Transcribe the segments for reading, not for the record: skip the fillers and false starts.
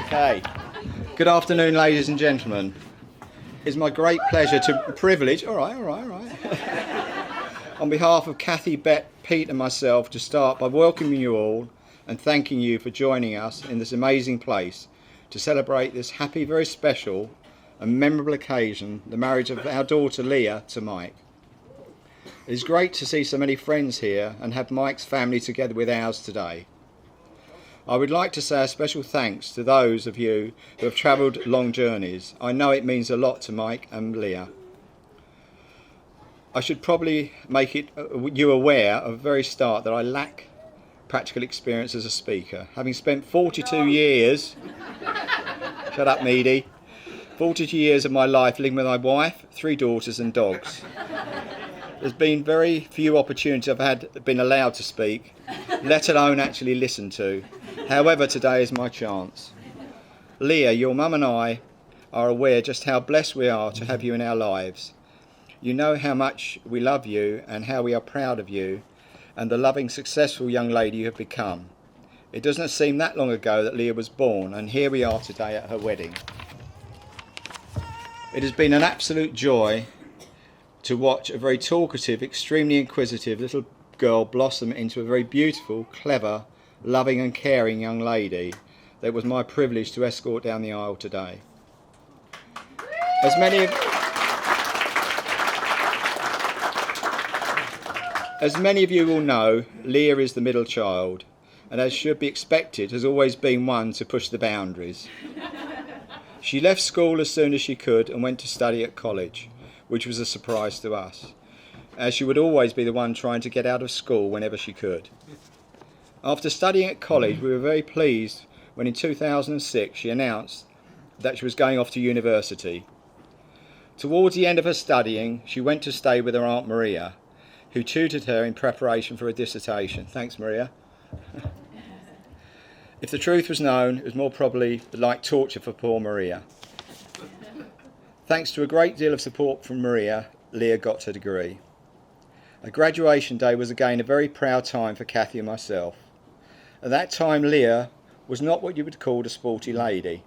Okay. Good afternoon, ladies and gentlemen. It's my great pleasure privilege. All right. On behalf of Kathy, Bet, Pete, and myself, to start by welcoming you all and thanking you for joining us in this amazing place to celebrate this happy, very special, and memorable occasion, the marriage of our daughter Leah to Mike. It is great to see so many friends here and have Mike's family together with ours today. I would like to say a special thanks to those of you who have travelled long journeys. I know it means a lot to Mike and Leah. I should probably make you aware of the very start that I lack practical experience as a speaker. Having spent 42 years, shut up Meady, 42 years of my life living with my wife, 3 daughters and dogs. There's been very few opportunities I've been allowed to speak, let alone actually listen to. However, today is my chance. Leah, your mum and I are aware just how blessed we are to have you in our lives. You know how much we love you and how we are proud of you and the loving, successful young lady you have become. It doesn't seem that long ago that Leah was born, and here we are today at her wedding. It has been an absolute joy to watch a very talkative, extremely inquisitive little girl blossom into a very beautiful, clever, loving and caring young lady that it was my privilege to escort down the aisle today. As many of you will know, Leah is the middle child, and as should be expected, has always been one to push the boundaries. She left school as soon as she could and went to study at college, which was a surprise to us, as she would always be the one trying to get out of school whenever she could. After studying at college, we were very pleased when in 2006 she announced that she was going off to university. Towards the end of her studying, she went to stay with her Aunt Maria, who tutored her in preparation for a dissertation. Thanks, Maria. If the truth was known, it was more probably like torture for poor Maria. Thanks to a great deal of support from Maria, Leah got her degree. Her graduation day was again a very proud time for Kathy and myself. At that time, Leah was not what you would call a sporty lady.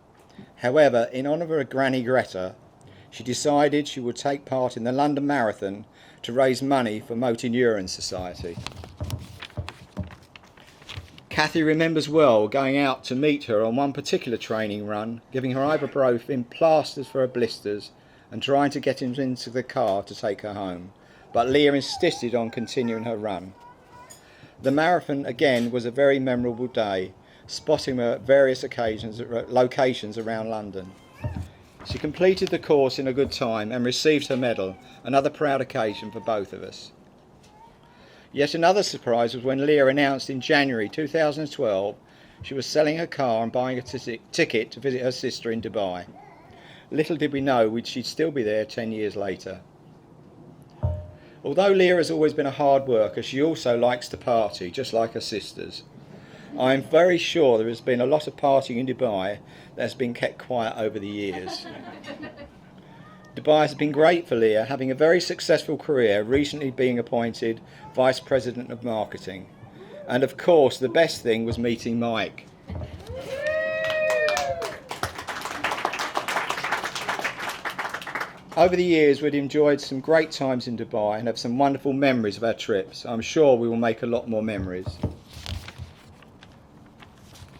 However, in honour of her granny Greta, she decided she would take part in the London Marathon to raise money for Motor Neurone Society. Kathy remembers well going out to meet her on one particular training run, giving her ibuprofen, plasters for her blisters, and trying to get him into the car to take her home. But Leah insisted on continuing her run. The marathon again was a very memorable day, spotting her at various locations around London. She completed the course in a good time and received her medal, another proud occasion for both of us. Yet another surprise was when Leah announced in January 2012 she was selling her car and buying a ticket to visit her sister in Dubai. Little did we know she'd still be there 10 years later. Although Leah has always been a hard worker, she also likes to party, just like her sisters. I am very sure there has been a lot of partying in Dubai that has been kept quiet over the years. Dubai has been great for Leah, having a very successful career, recently being appointed Vice President of Marketing. And of course, the best thing was meeting Mike. Over the years, we've enjoyed some great times in Dubai and have some wonderful memories of our trips. I'm sure we will make a lot more memories.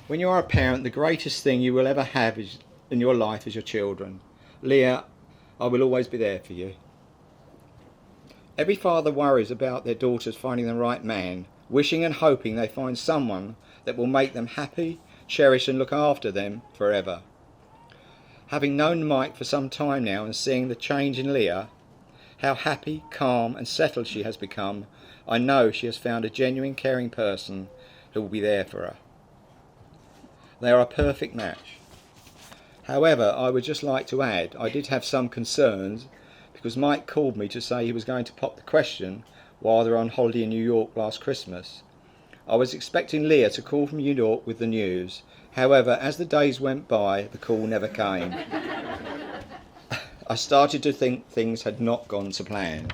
When you are a parent, the greatest thing you will ever have in your life is your children. Leah, I will always be there for you. Every father worries about their daughters finding the right man, wishing and hoping they find someone that will make them happy, cherish and look after them forever. Having known Mike for some time now and seeing the change in Leah, how happy, calm and settled she has become, I know she has found a genuine caring person who will be there for her. They are a perfect match. However, I would just like to add, I did have some concerns because Mike called me to say he was going to pop the question while they were on holiday in New York last Christmas. I was expecting Leah to call from New York with the news. However, as the days went by, the call never came. I started to think things had not gone to plan.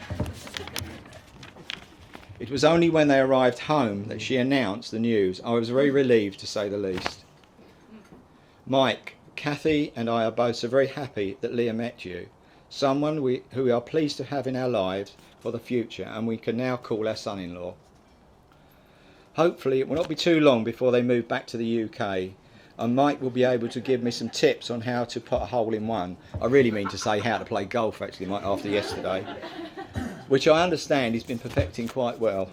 It was only when they arrived home that she announced the news. I was very relieved, to say the least. Mike, Kathy and I are both so very happy that Leah met you, someone who we are pleased to have in our lives for the future, and we can now call our son-in-law. Hopefully it will not be too long before they move back to the UK, and Mike will be able to give me some tips on how to put a hole in one. I really mean to say how to play golf, actually, Mike, after yesterday, which I understand he's been perfecting quite well.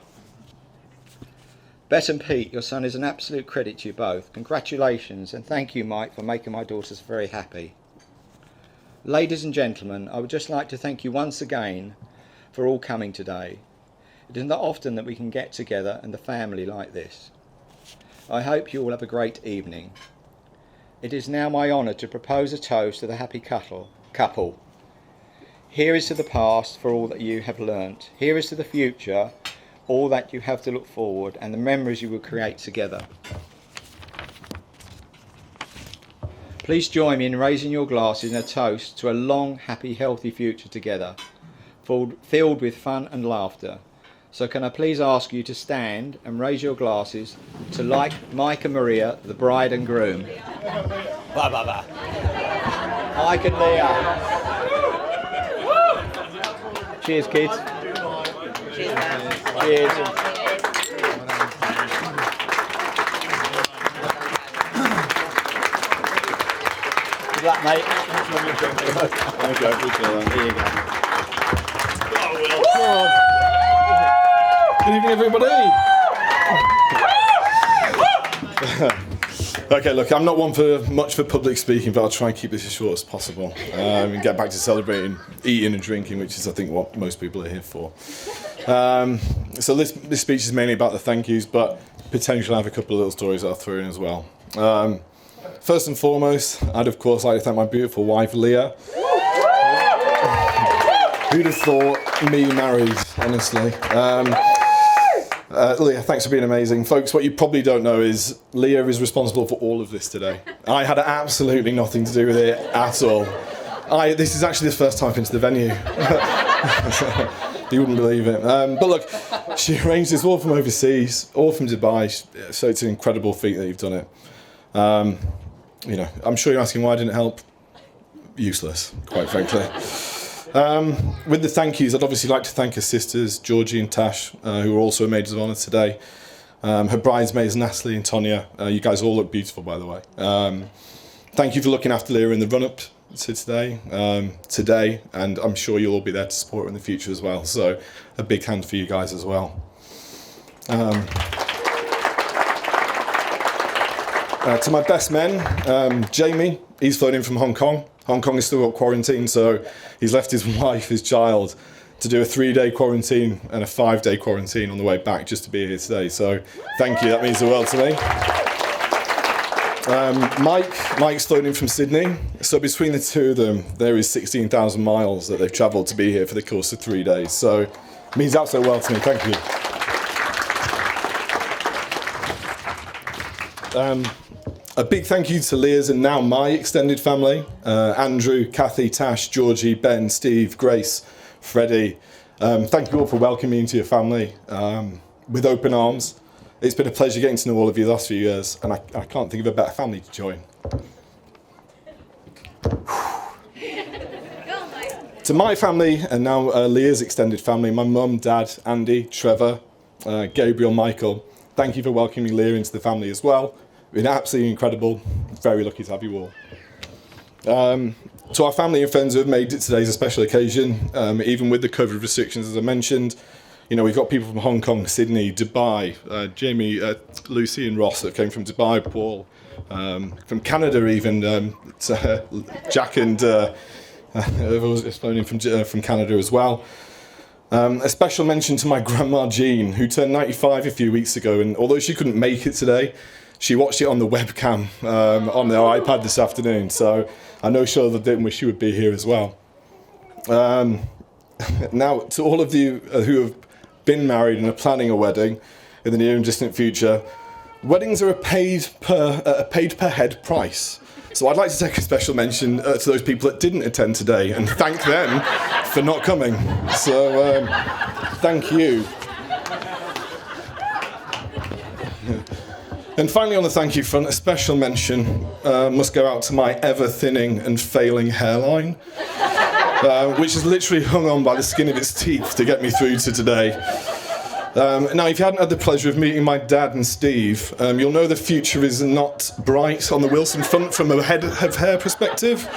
Beth and Pete, your son is an absolute credit to you both. Congratulations, and thank you, Mike, for making my daughters very happy. Ladies and gentlemen, I would just like to thank you once again for all coming today. It is not often that we can get together and the family like this. I hope you all have a great evening. It is now my honour to propose a toast to the happy couple. Here is to the past for all that you have learnt. Here is to the future, all that you have to look forward, and the memories you will create together. Please join me in raising your glasses in a toast to a long, happy, healthy future together, filled with fun and laughter. So can I please ask you to stand and raise your glasses to Mike and Maria, the bride and groom. Blah, blah, blah. Mike and Leah. Cheers, kids. Cheers. Good luck, mate. Here you go. Good evening, everybody. Okay, look, I'm not one for much for public speaking, but I'll try and keep this as short as possible and get back to celebrating, eating and drinking, which is, I think, what most people are here for. So this speech is mainly about the thank yous, but potentially I have a couple of little stories that I'll throw in as well. First and foremost, I'd of course like to thank my beautiful wife, Leah. Who'd have thought me married, honestly. Leah, thanks for being amazing. Folks, what you probably don't know is Leah is responsible for all of this today. I had absolutely nothing to do with it at all. This is actually the first time I've been to the venue. You wouldn't believe it. But look, she arranged this all from overseas, all from Dubai, so it's an incredible feat that you've done it. I'm sure you're asking why I didn't help. Useless, quite frankly. With the thank yous, I'd obviously like to thank her sisters, Georgie and Tash, who are also maids of honour today. Her bridesmaids, Natalie and Tonya. You guys all look beautiful, by the way. Thank you for looking after Leah in the run-up to today, and I'm sure you'll all be there to support her in the future as well. So a big hand for you guys as well. To my best men, Jamie, he's flown in from Hong Kong. Hong Kong is still got quarantine, so he's left his wife, his child, to do a 3-day quarantine and a 5-day quarantine on the way back just to be here today. So thank you, that means the world to me. Mike's flown in from Sydney. So between the two of them, there is 16,000 miles that they've travelled to be here for the course of 3 days. So it means absolutely well to me, thank you. A big thank you to Leah's and now my extended family. Andrew, Kathy, Tash, Georgie, Ben, Steve, Grace, Freddie. Thank you all for welcoming me into your family with open arms. It's been a pleasure getting to know all of you the last few years, and I can't think of a better family to join. To my family and now Leah's extended family, my mum, dad, Andy, Trevor, Gabriel, Michael, thank you for welcoming Leah into the family as well. It's been absolutely incredible. Very lucky to have you all. To our family and friends who have made it today's a special occasion, even with the COVID restrictions, as I mentioned. You know, we've got people from Hong Kong, Sydney, Dubai, Jamie, Lucy and Ross that came from Dubai, Paul, from Canada even, Jack and was flown in from Canada as well. A special mention to my grandma Jean, who turned 95 a few weeks ago, and although she couldn't make it today, she watched it on the webcam on their iPad this afternoon, so I know she didn't wish she would be here as well. Now, to all of you who have been married and are planning a wedding in the near and distant future, weddings are a paid per head price. So I'd like to take a special mention to those people that didn't attend today and thank them for not coming. So thank you. And finally, on the thank you front, a special mention must go out to my ever-thinning and failing hairline, which is literally hung on by the skin of its teeth to get me through to today. Now, if you hadn't had the pleasure of meeting my dad and Steve, you'll know the future is not bright on the Wilson front from a head of hair perspective.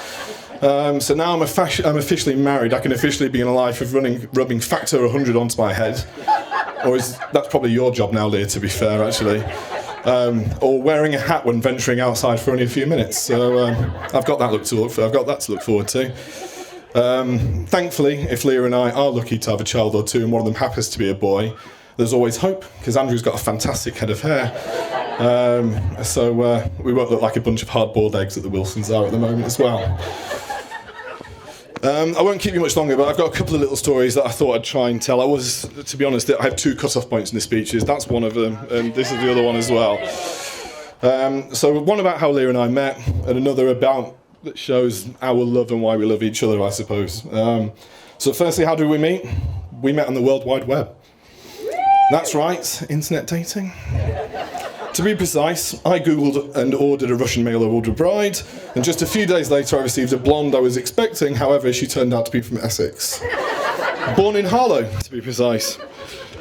So now I'm officially married. I can officially be in a life of rubbing factor 100 onto my head. That's probably your job now, Leah, to be fair, actually. Or wearing a hat when venturing outside for only a few minutes. So I've got that to look forward to. Thankfully, if Leah and I are lucky to have a child or two and one of them happens to be a boy, there's always hope, because Andrew's got a fantastic head of hair. So we won't look like a bunch of hard-boiled eggs that the Wilsons are at the moment as well. I won't keep you much longer, but I've got a couple of little stories that I thought I'd try and tell. To be honest, I have 2 cut-off points in the speeches. That's one of them, and this is the other one as well. So one about how Leah and I met, and another about that shows our love and why we love each other, I suppose. So firstly, how did we meet? We met on the World Wide Web. That's right, internet dating. To be precise, I googled and ordered a Russian mail-order bride, and just a few days later I received a blonde I was expecting. However, she turned out to be from Essex. Born in Harlow, to be precise.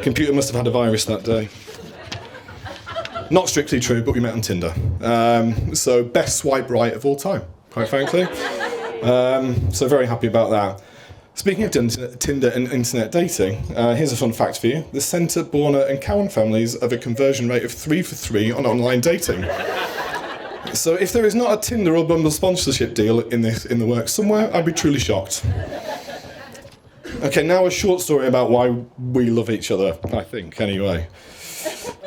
Computer must have had a virus that day. Not strictly true, but we met on Tinder. So best swipe right of all time, quite frankly. So very happy about that. Speaking of Tinder and internet dating, here's a fun fact for you. The Centre, Borner and Cowan families have a conversion rate of 3 for 3 on online dating. So if there is not a Tinder or Bumble sponsorship deal in the works somewhere, I'd be truly shocked. Okay, now a short story about why we love each other, I think, anyway.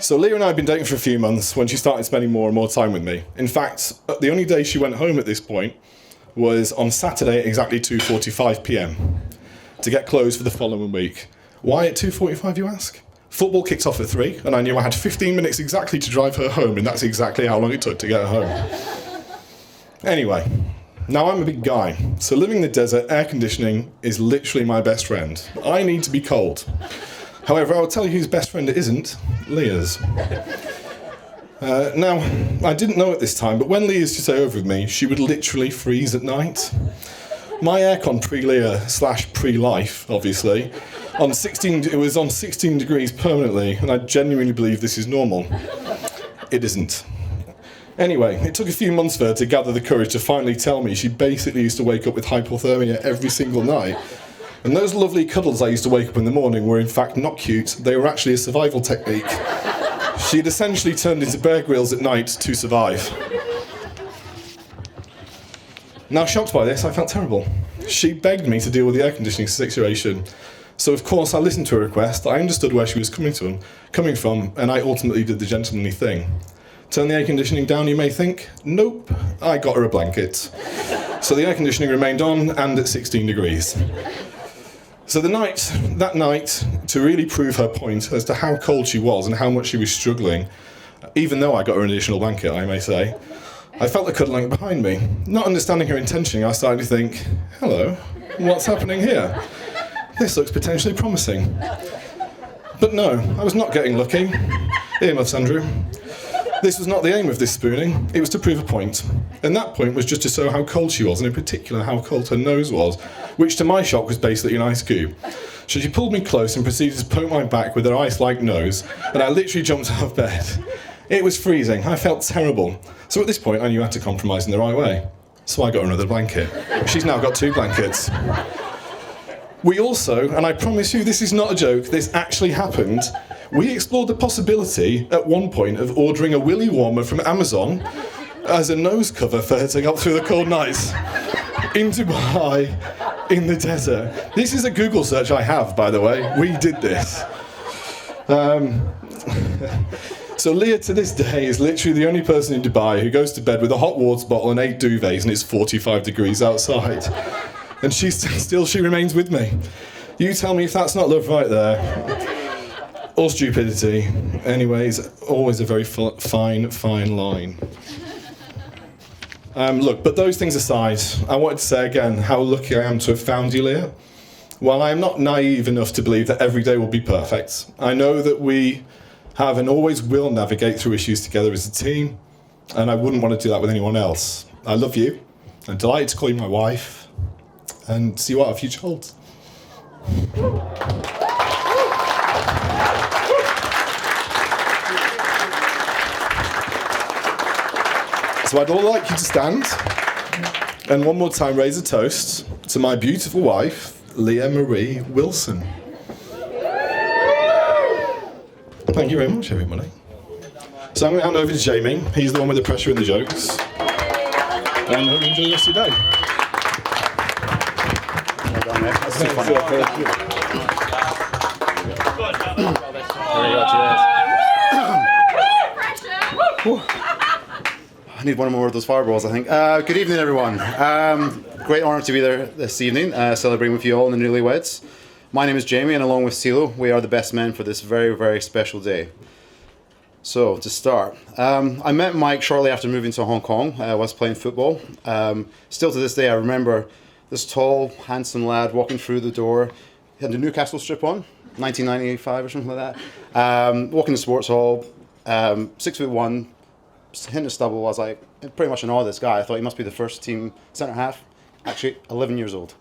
So Leah and I have been dating for a few months when she started spending more and more time with me. In fact, the only day she went home at this point was on Saturday at exactly 2:45 p.m. to get clothes for the following week. Why at 2:45, you ask? Football kicked off at 3, and I knew I had 15 minutes exactly to drive her home, and that's exactly how long it took to get her home. Anyway, now I'm a big guy, so living in the desert, air conditioning is literally my best friend. I need to be cold. However, I'll tell you whose best friend it isn't, Leah's. Now, I didn't know at this time, but when Leah used to stay over with me, she would literally freeze at night. My aircon pre-Leah / pre-life, obviously, it was on 16 degrees permanently, and I genuinely believe this is normal. It isn't. Anyway, it took a few months for her to gather the courage to finally tell me she basically used to wake up with hypothermia every single night. And those lovely cuddles I used to wake up in the morning were in fact not cute, they were actually a survival technique. She had essentially turned into Bear Grylls at night to survive. Now, shocked by this, I felt terrible. She begged me to deal with the air conditioning situation. So, of course, I listened to her request, I understood where she was coming from, and I ultimately did the gentlemanly thing. Turn the air conditioning down, you may think? Nope, I got her a blanket. So the air conditioning remained on and at 16 degrees. So that night, to really prove her point as to how cold she was and how much she was struggling, even though I got her an additional blanket, I may say, I felt her cuddling behind me. Not understanding her intention, I started to think, hello, what's happening here? This looks potentially promising. But no, I was not getting lucky. Earmuffs, Andrew. This was not the aim of this spooning, it was to prove a point. And that point was just to show how cold she was, and in particular how cold her nose was, which to my shock was basically an ice cube. So she pulled me close and proceeded to poke my back with her ice-like nose, and I literally jumped out of bed. It was freezing, I felt terrible. So at this point I knew I had to compromise in the right way. So I got her another blanket. She's now got 2 blankets. We also, and I promise you this is not a joke, this actually happened, we explored the possibility at one point of ordering a willy warmer from Amazon as a nose cover for her to get through the cold nights in Dubai, in the desert. This is a Google search I have, by the way. We did this. So Leah to this day is literally the only person in Dubai who goes to bed with a hot water bottle and 8 duvets and it's 45 degrees outside. And she remains with me. You tell me if that's not love right there. Or stupidity. Anyways, always a very fine line. Look, but those things aside, I wanted to say again how lucky I am to have found you, Leah. While I am not naive enough to believe that every day will be perfect, I know that we have and always will navigate through issues together as a team, and I wouldn't want to do that with anyone else. I love you. I'm delighted to call you my wife, and see what our future holds. So I'd all like you to stand, and one more time raise a toast to my beautiful wife, Leah Marie Wilson. Thank you very much, everybody. So I'm going to hand over to Jamie. He's the one with the pressure and the jokes. And I hope you enjoy the rest of your day. Well done, mate. That's too funny. I need one more of those fireballs, I think. Good evening, everyone. Great honour to be there this evening, celebrating with you all in the newlyweds. My name is Jamie, and along with CeeLo, we are the best men for this very, very special day. So, to start, I met Mike shortly after moving to Hong Kong. I was playing football. Still to this day, I remember this tall, handsome lad walking through the door. He had the Newcastle strip on, 1995 or something like that. Walking the sports hall, 6'1", hitting the stubble. I was like, pretty much in awe of this guy. I thought he must be the first team centre half. Actually, 11 years old.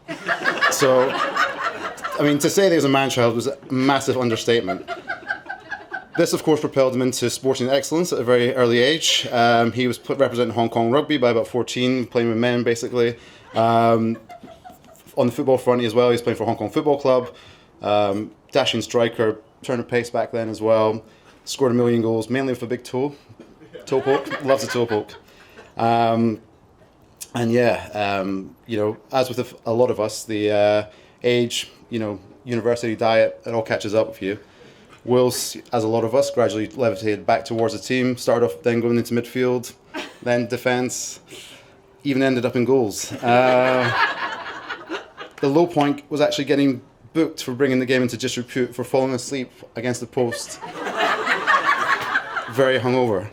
So, I mean, to say that he was a man-child was a massive understatement. This, of course, propelled him into sporting excellence at a very early age. He was representing Hong Kong rugby by about 14, playing with men, basically. On the football front as well, he was playing for Hong Kong Football Club. Dashing striker, turn of pace back then as well. Scored 1 million goals, mainly with a big toe. Toe poke, loves a toe poke. And yeah, you know, as with a lot of us, the age, you know, university diet, it all catches up with you. Will's, as a lot of us, gradually levitated back towards the team, started off then going into midfield, then defence, even ended up in goals. The low point was actually getting booked for bringing the game into disrepute for falling asleep against the post, very hungover.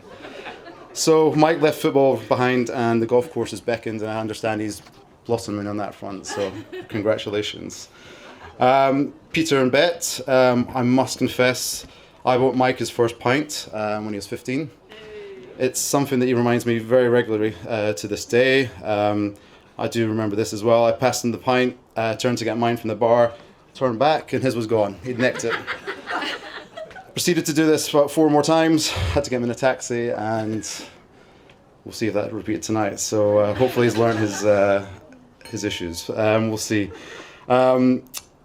So Mike left football behind and the golf course has beckoned, and I understand he's blossoming on that front, so congratulations. Peter and Bet, I must confess, I bought Mike his first pint when he was 15. It's something that he reminds me very regularly to this day. I do remember this as well. I passed him the pint, turned to get mine from the bar, turned back and his was gone. He'd nicked it. Proceeded to do this about 4 more times, had to get him in a taxi, and we'll see if that repeated tonight. So hopefully he's learned his issues. We'll see.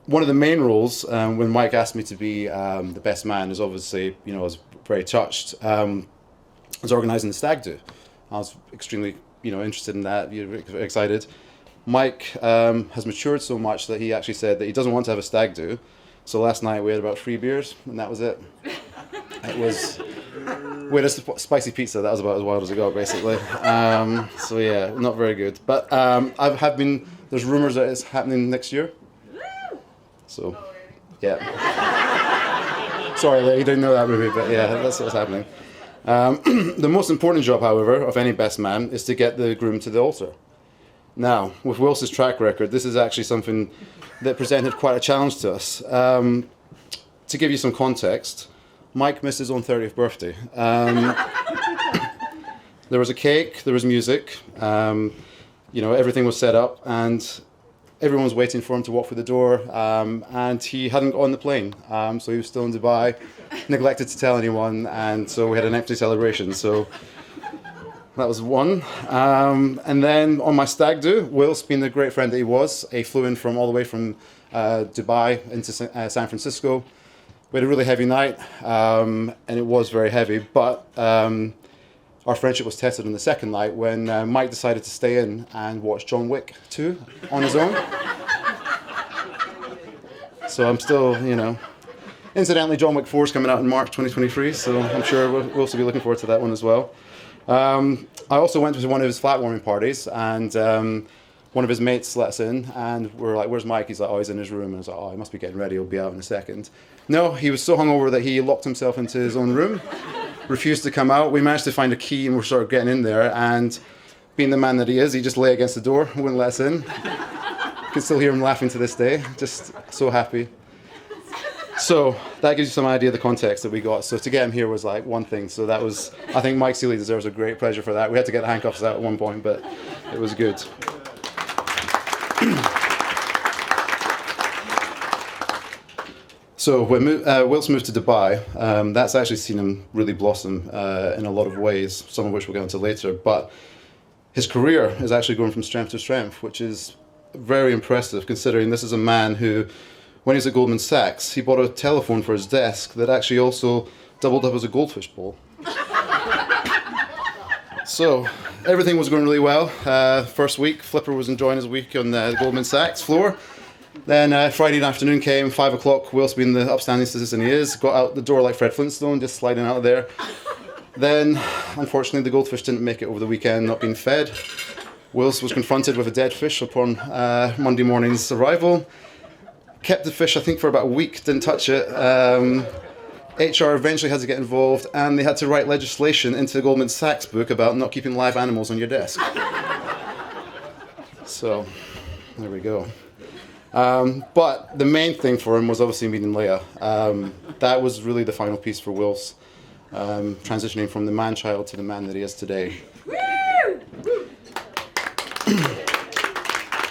One of the main roles when Mike asked me to be the best man is obviously, you know, I was very touched. I was organising the stag do. I was extremely, you know, interested in that, excited. Mike has matured so much that he actually said that he doesn't want to have a stag do. So last night we had about 3 beers and that was it. It was, we had a spicy pizza, that was about as wild as it got basically. So yeah, not very good. But there's rumours that it's happening next year. So, yeah. Sorry, you didn't know that movie, but yeah, that's what's happening. The most important job, however, of any best man is to get the groom to the altar. Now, with Wils's track record, this is actually something that presented quite a challenge to us. To give you some context, Mike missed his own 30th birthday. There was a cake, there was music, you know, everything was set up, and everyone was waiting for him to walk through the door, and he hadn't got on the plane, so he was still in Dubai, neglected to tell anyone, and so we had an empty celebration. So that was one. And then on my stag do, Will's, being the great friend that he was, he flew in from all the way from Dubai into San Francisco. We had a really heavy night, and it was very heavy, but our friendship was tested on the second night when Mike decided to stay in and watch John Wick 2 on his own. So I'm still, you know, incidentally, John Wick 4 is coming out in March 2023, so I'm sure we'll also be looking forward to that one as well. I also went to one of his flat warming parties, and one of his mates let us in, and we're like, "Where's Mike?" He's like, "Oh, he's in his room." And I was like, "Oh, he must be getting ready. He'll be out in a second." No, he was so hungover that he locked himself into his own room, refused to come out. We managed to find a key, and we're sort of getting in there, and being the man that he is, he just lay against the door, wouldn't let us in. You can still hear him laughing to this day, just so happy. So that gives you some idea of the context that we got. So to get him here was like one thing. So that was, I think Mike Seeley deserves a great pleasure for that. We had to get the handcuffs out at one point, but it was good. So when Wills moved to Dubai, that's actually seen him really blossom in a lot of ways, some of which we'll get into later. But his career is actually going from strength to strength, which is very impressive considering this is a man who, when he was at Goldman Sachs, he bought a telephone for his desk that actually also doubled up as a goldfish bowl. So everything was going really well. First week, Flipper was enjoying his week on the Goldman Sachs floor. Then Friday afternoon came, 5 o'clock, Wills being the upstanding citizen he is, got out the door like Fred Flintstone, just sliding out of there. Then, unfortunately, the goldfish didn't make it over the weekend, not being fed. Wills was confronted with a dead fish upon Monday morning's arrival. Kept the fish, I think, for about a week, didn't touch it. HR eventually had to get involved, and they had to write legislation into the Goldman Sachs book about not keeping live animals on your desk. So, there we go. But the main thing for him was obviously meeting Leah. That was really the final piece for Wills, transitioning from the man-child to the man that he is today.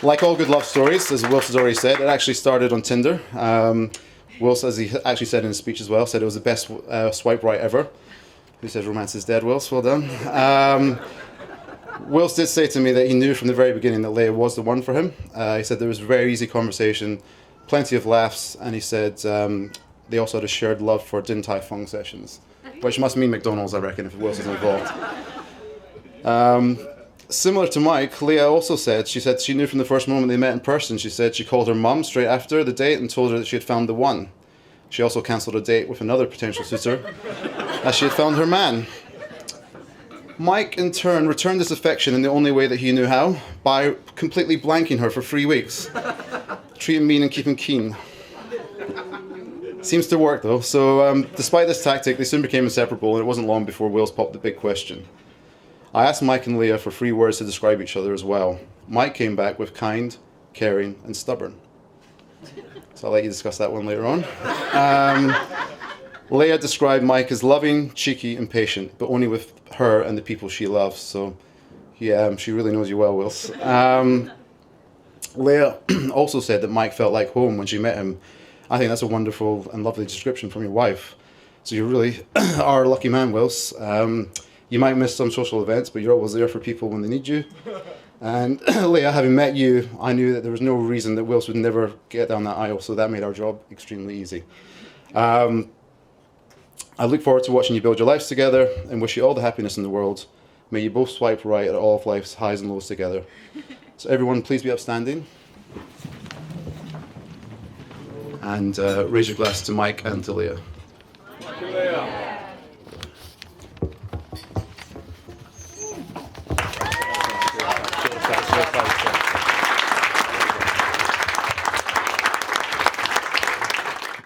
Like all good love stories, as Wills has already said, it actually started on Tinder. Wills, as he actually said in his speech as well, said it was the best swipe right ever. Who says romance is dead, Wills? Well done. Wills did say to me that he knew from the very beginning that Leah was the one for him. He said there was a very easy conversation, plenty of laughs, and he said they also had a shared love for Din Tai Fung sessions, which must mean McDonald's, I reckon, if Wills is involved. Similar to Mike, Leah also said she knew from the first moment they met in person. She said she called her mum straight after the date and told her that she had found the one. She also cancelled a date with another potential suitor, as she had found her man. Mike, in turn, returned this affection in the only way that he knew how, by completely blanking her for 3 weeks. Treating mean and keeping keen. Seems to work, though. So, despite this tactic, they soon became inseparable, and it wasn't long before Wills popped the big question. I asked Mike and Leah for 3 words to describe each other as well. Mike came back with kind, caring, and stubborn. So I'll let you discuss that one later on. Leah described Mike as loving, cheeky, and patient, but only with her and the people she loves. So, yeah, she really knows you well, Wills. Leah also said that Mike felt like home when she met him. I think that's a wonderful and lovely description from your wife. So you really are a lucky man, Wills. You might miss some social events, but you're always there for people when they need you. And Leah, having met you, I knew that there was no reason that Wills would never get down that aisle, so that made our job extremely easy. I look forward to watching you build your lives together and wish you all the happiness in the world. May you both swipe right at all of life's highs and lows together. So everyone, please be upstanding. And raise your glass to Mike and to Leah.